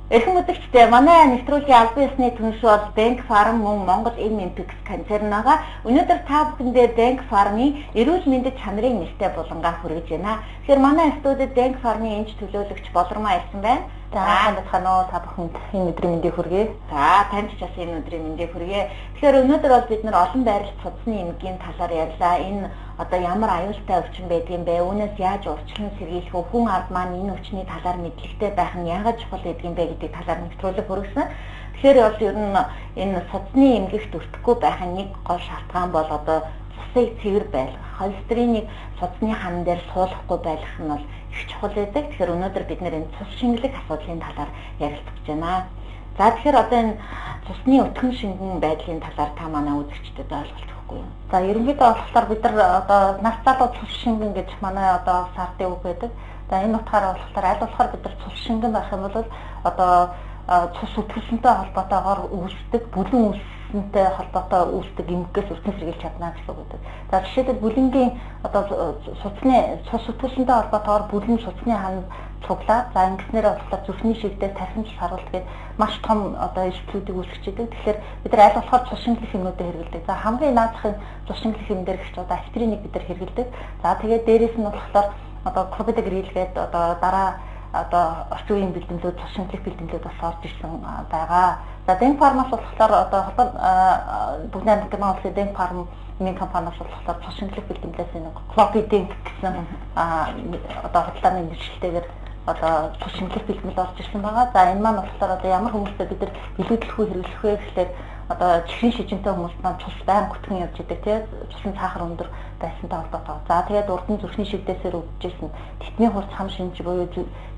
Эрхэм үзэгчдээ манай нэвтрүүлгийн албан ёсны түншүү бол Bank Farm мөн Монгол Impix концерн байгаа. Өнөөдөр та бүхэндээ Bank Farm-ийн эрүүл мэндэд чанарын нэртэй булангаа хүргэж байна. Тэгэхээр манай студид Bank Farm-ийн эмч төлөөлөгч Болормоо ирсэн байна. За танилцгаано та бүхэнд энэ өдрийн мэндийг хүргэе. За танд ч бас энэ өдрийн мэндийг хүргэе. Тэгэхээр өнөөдөр бол бид нэр олон байрлал цуцны эмгийн талаар ярьлаа. Энэ одоо ямар аюултай өвчин байдгийг бэ? Үүнээс яаж урьдчилан сэргийлэх вэ? Хүн алд маань энэ өвчний талаар мэдлэгтэй байх нь яагаад чухал гэдгийг бэ гэдэг талаар нэвтрүүлэг хүргэсэн. Тэгэхээр бол ер нь энэ цуцны эмгэгт өртөхгүй байх нь нэг гол шалтгаан бол одоо цусыг цэвэр байлгах. Холестеринийг цуцны хан дээр суулгахгүй байлгах нь бол их чухал байдаг. Тэгэхээр өнөөдөр бид нэр энэ цус шингэлэг асуудлын талаар ярилцж байна. За тэгэхээр одоо энэ цусны өтгөн шингэн байдлын талаар та манай үзэгчдэд ойлголт өгөхгүй юу? За ерөнхийдөө болохоор бид нар одоо нас залуу цус шингэн гэж манай одоо сардын үг байдаг. За энэ утгаараа болохоор аль болохоор бид нар цус шингэн байх юм бол одоо цус өтгөлсөнтэй холбоотойгоор үүсдэг бүлэн үүссэнтэй холбоотой үүсдэг эмгэгээс өртөн сэргийлж чадна гэсэн үг гэдэг. За жишээлбэл бүлэнгийн одоо цус өтгөлсөнтэй холбоотойгоор бүлэн цусны хан цуглаад за ингэснээрээ болохоор зүрхний шигдээс тархин цус харуулт гэдэг маш том одоо эрсдлүүдийг үүсгэждэг. Тэгэхээр бид нар аль болохоор цус шингэлэх юмнуудыг хэрэглэдэг. За хамгийн наадахын цус шингэлэх юм дээр гэх чинь одоо аспиринийг бид нар хэрэглэдэг. За тэгээд дээрээс нь болохоор одоо клопидогрил гэдэг одоо дараа одоо орчин үеийн бэлтгэлүүд цус шингэлэх бэлтгэлүүд бас орж ирсэн байгаа. За Bank Farm-аас болохоор одоо бүгд найрамдах улсын Bank Farm-ийн компаниас болохоор цус шингэлэх бэлтгэлээс энэ Clopidogrel гэсэн одоо худлааны нэршилтэйгээр одоо цус шингэлэх бэлтгэл орж ирсэн байгаа. За энэ маань болохоор одоо ямар хүмүүстэй бид нар илүүдэлгүй хэрэглэх вэ гэхлээр одоо чихрийн шижинтэй хүмүүс маань цус байн гүтгэн явж идэг тий цусны цаахар өндөр байсантай холбоотой. За тэгээд урд нь зүрхний шигдээсээр өвдөжсэн титмийн хурц хам шинж буюу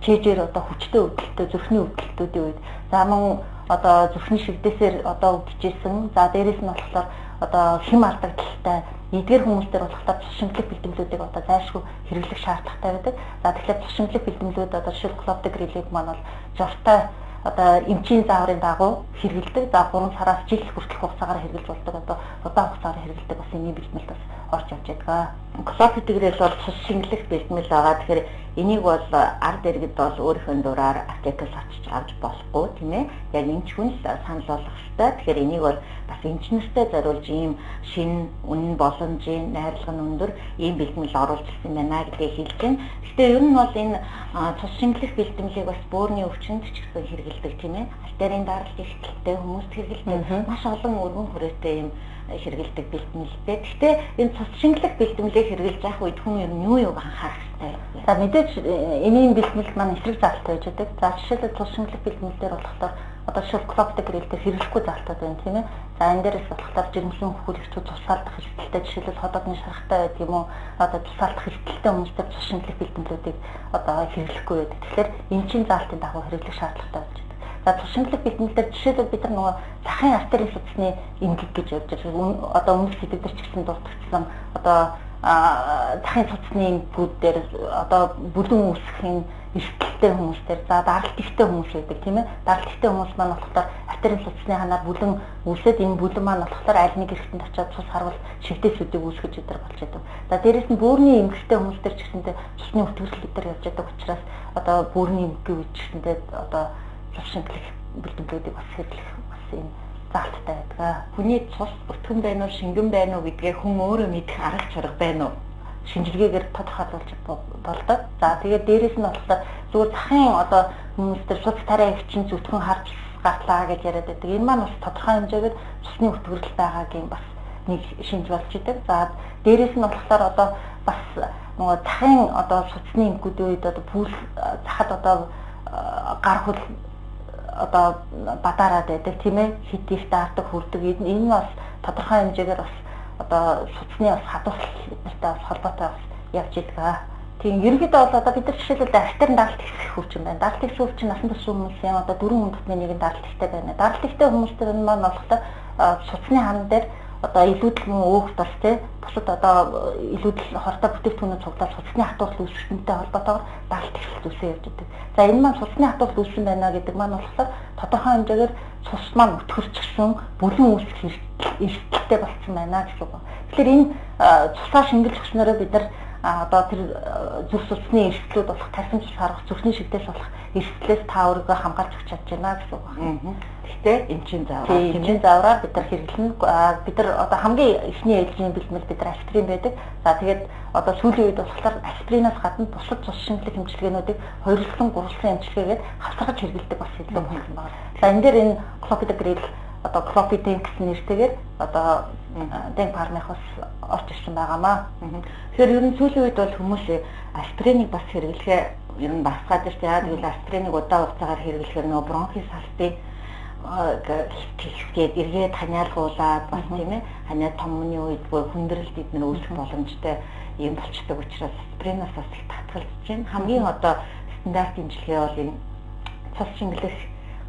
чэжээр одоо хүчтэй өвдөлтөө зүрхний өвдөлтүүдийн үед за мөн одоо зүрхний шигдээсээр одоо өвдөжсэн. За дээрээс нь болохоор одоо хэм алдагдaltaй эдгээр хүмүүстээр болохоор цус шингэлэх бэлтгэлүүдийг одоо зайлшгүй хэрэглэх шаардлагатай байдаг. За тэгэхээр цус шингэлэх бэлтгэлүүд одоо жишээл клопидогрилийг маань бол зуртай одоо эмчийн зааврын дагуу хэрэгэлдэг. За 3 сараас жил хүртэлх хугацаагаар хэрэглэж болдог одоо удаан хугацаагаар хэрэглэдэг бас энэ бэлтгэл бас орж явж байгаа. Клопидогрил бол цус шингэлэх бэлтгэл байгаа. Тэгэхээр энийг бол ард иргэд бол өөрийнхөө дураар аптекаас очиж авч болохгүй тийм ээ. Яг эмч хүн л санал болгох хэрэгтэй. Тэгэхээр энийг бол бас эмчнэртэй зориулж ийм шин үнэн боломжийн найрлага нь өндөр ийм бэлтгэл оруулж ирсэн байна гэдгийг хэлж байна. Гэхдээ ер нь бол энэ цус шингэлэх бэлтгэлийг бас бөөрийн өвчнөд ч гэсэн хэрэглэдэг тийм ээ. Артерийн даралт ихтэй хүмүүст хэрэглэдэг. Маш олон өргөн хүрээтэй ийм хэрэглэдэг бэлтгэлтэй. Гэхдээ энэ цус шингэлэх бэлтгэлийг хэрэглэж явах үед хүн ер нь юу анхаарах хэрэгтэй вэ? За мэдээж энийн бэлтгэл маань эсрэг залттай байж байдаг. За жишээлбэл цус шингэлэх бэлтгэл дээр болохоор одоо шил клопидогрил дээр хэрэглэхгүй залтууд байна тийм ээ. За энэ дээрээс болохоор жирэмсэн хөхүүлэгчүүд тусаалдах хэлтэлтэй жишээлбэл ходоодны шарахтай байдаг юм уу? Одоо тусаалдах хэлтэлтэй хүмүүстээр цус шингэлэх бэлтгэлүүдийг одоо хэрэглэхгүй байдаг. Тэгэхээр эмчийн заалтын дагуу хэрэглэх шаардлагатай болж байна. За цус шингэлэх бэлтгэлээр жишээлбэл бид нар нөгөө захын артерийн судасны эмгэг гэж явж байгаа. Одоо өмнөх сэдвээр ч гэсэн дурдчихсан одоо захын судасны эмгэгүүд дээр одоо бүлэн үүсгэхийн эрсдэлтэй хүмүүстээр за даралт ихтэй хүмүүс байдаг тийм ээ. Даралт ихтэй хүмүүс маань болохоор артерийн судасны ханаар бүлэн үүсээд энэ бүлэн маань болохоор аль нэг эргэтэнд очиад цус харвал шигдээсүүдийг үүсгэж өдр болж байдаг. За дээрэс нь бөөрийн эмгэгтэй хүмүүстээр ч гэсэндээ цусны өтгөрөл өдр явж байдаг учраас одоо бөөрийн эмгэг үед ч гэсэндээ одоо цус шингэлэх бэлтгэлүүдийг бас хэрэглэх бас энэ залттай байдаг. Хүний цус өтгөн байна уу, шингэн байна уу гэдгээ хүн өөрөө мэдэх арга чарга байна уу? Шинжилгээгээр тодорхойлуулж болдог. За тэгээд дээрээс нь болохоор зүгээр захын одоо хүмүүстэр цус тариа өвчин зүтгэн харж гартлаа гэж яриад байдаг. Энэ маань бас тодорхой хэмжээгээр цусны өтгөрөл байгаагийн бас нэг шинж болж идэг. За дээрээс нь болохоор одоо бас нөгөө захын одоо цусны эмгэгүүд одоо пүүл захад одоо гар хөл одоо бадаараад байдаг тийм ээ. Хит их даардаг хүрдэг. Энэ бас тодорхой хэмжээгээр бас одоо судасны бас хадгалт нартай бас холбоотой бас явж байгаа. Тийм ерөнхийдөө бол одоо бид нар жишээлбэл артерийн даралт ихсэх өвчин байна. Даралт ихсэх өвчин насан турш хүмүүсийн одоо 4 хүндэтний нэг даралт ихтэй байна. Даралт ихтэй хүмүүстэй маань болохоор судасны хан дээр одоо илүүдэл мөн өөх тус тий бусад одоо илүүдэл хортой бүтээгдэхүүнүүд цуглаад судасны хатуурал үүсгэнтэй холбоотойгоор даралт ихсэлт үүсээ явж байгаа. За энэ маань судасны хатуурал үүссэн байна гэдэг маань болохоор тодорхой хэмжээгээр цус маань өтгөрчсөн бүлэн үүсэх эрсдэлтэй болсон байна гэсэн үг. Тэгэхээр энэ цусаа шингэлж өгснөөрөө бид нар одоо тэр зүрх судасны эрсдлүүд болох тархин цус харах зүрхний шигдээс болох эрсдлээс та өөрийгөө хамгаалж өгч чадж байна гэсэн үг байна. Гэхдээ эмчийн заавар эмчийн заавраар бид нар хэрэглэнэ. Бид нар одоо хамгийн эхний ээлжийн бэлтгэл бид нар аспирин байдаг. За тэгээд одоо сүүлийн үед болохоор аспиринаас гадна бусад цус шинжилгээ хэмжлэгээнүүдийг 2-3 эмчилгээгээд хавсаргаж хэрэглэдэг бас илүү болсон байна. За энэ дээр энэ клопидогрил одоо клопидин гэсэн нэртэйгээр одоо Дэн фармынхаас орж ирсэн байгаамаа. Тэгэхээр ер нь сүүлийн үед бол хүмүүс аспириныг бас хэрэглэхээ ер нь басгаад байна. Яг тэгвэл аспириныг удаан хугацаагаар хэрэглэхээр нөгөө бронхын салтын тэгээд эргээд ханиалгуулаад бас тийм ээ ханиад томны үед хүндрэлт эднэр үүсэх боломжтой юм болчтой учраас аспиринаас бас их татгалзаж байна. Хамгийн одоо стандарт имчилгээ бол энэ цус шингэлэх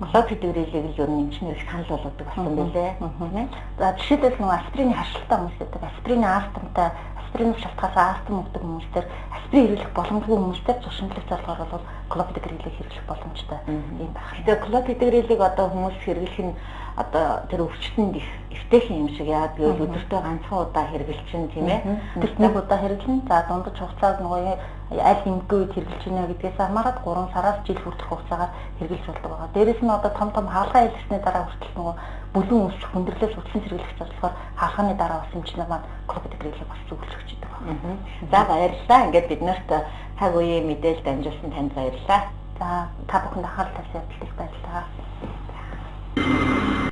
клопидогрилийг л ер нь эмчнэр их санал болгодог болсон байлээ. Тийм ээ. За жишээлбэл нөгөө аспирины харшилтай хүмүүс байдаг. Аспирины астмтай, аспирин шалтгаалсан астм өгдөг хүмүүс дээр аспирин хэрэглэх боломжгүй хүмүүс дээр цус шингэлэх зорилгоор бол клопидогрилийг хэрэглэх боломжтой юм байна. Тэгээ клопидогрилийг одоо хүмүүс хэрэглэх нь одоо тэр өвчтөнд эвтэйхэн юм шиг яа гэвэл өдөртөө ганцхан удаа хэрэглэж чинь тийм ээ. Тэр нэг удаа хэрэглэн. За дундаж хугацааг нөгөө аль нэмгүй үед хэрэглэж байна гэдгээс хамаарат 3 сараас жил хүртэх хугацаагаар хэрэглэж болдог байгаа. Дээрээс нь одоо том хаалгаа илэрсний дараа хүртэл нөгөө бүлүүн өсөх хүндрэлээс үлдсэн хэрэглэх зорилгоор хаалганы дараа бас эмчнэр маань клопидогрилийг бас зөвлөж өгч байгаа. За баярлалаа. Ингээд бид нарт цаг үеийн мэдээлэл дамжуулсан танд баярлалаа. За та бүхэнд анхаарал тавьсан явдалд баярлалаа.